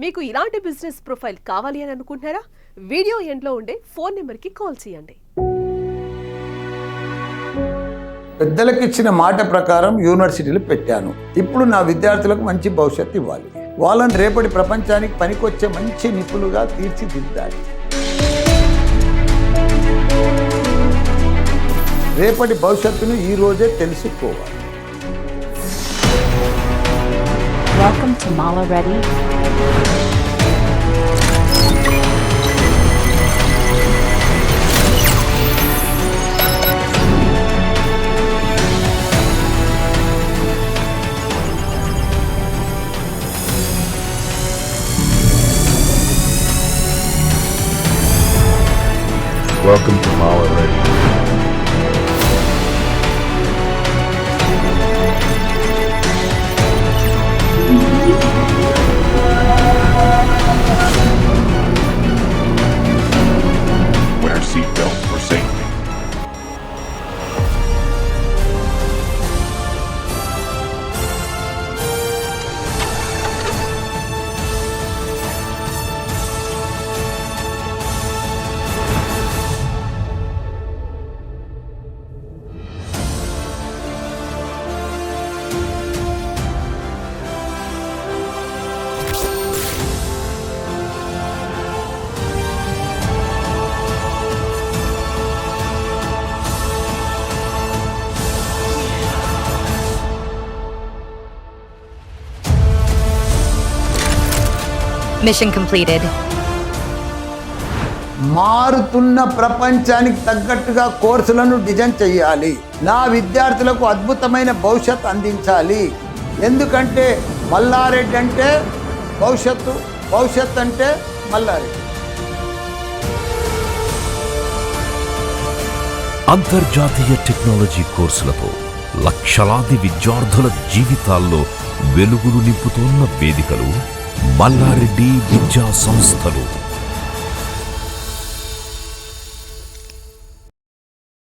మీకు ఇలాంటి business profile కావాలి అని అనుకుంటున్నారా? వీడియో ఎండ్లో ఉండే ఫోన్ నెంబర్కి కాల్ చేయండి. పెద్దలకు ఇచ్చిన మాట ప్రకారం యూనివర్సిటీలు పెట్టాను. ఇప్పుడు నా విద్యార్థులకు మంచి భవిష్యత్తు ఇవ్వాలి. వాళ్ళని రేపటి ప్రపంచానికి పనికొచ్చే మంచి నిపుణులుగా తీర్చిదిద్దాలి. రేపటి భవిష్యత్తును ఈ రోజే తెలుసుకోవాలి. Welcome to Mala Ready. Welcome to Mala Ready. Wear seatbelts for safety. Mission completed. మారుతున్న ప్రపంచానికి తగ్గట్టుగా కోర్సులను డిజైన్ చేయాలి. నా విద్యార్థులకు అద్భుతమైన భవిష్యత్తు అందించాలి. ఎందుకంటే మల్లారెడ్డి అంటే భవిష్యత్తు అంటే మల్లారెడ్డి. అంతర్జాతీయ టెక్నాలజీ కోర్సులతో లక్షలాది విద్యార్థుల జీవితాల్లో వెలుగులు నింపుతున్న వేదికలు మల్లారెడ్డి విద్యా సంస్థలు.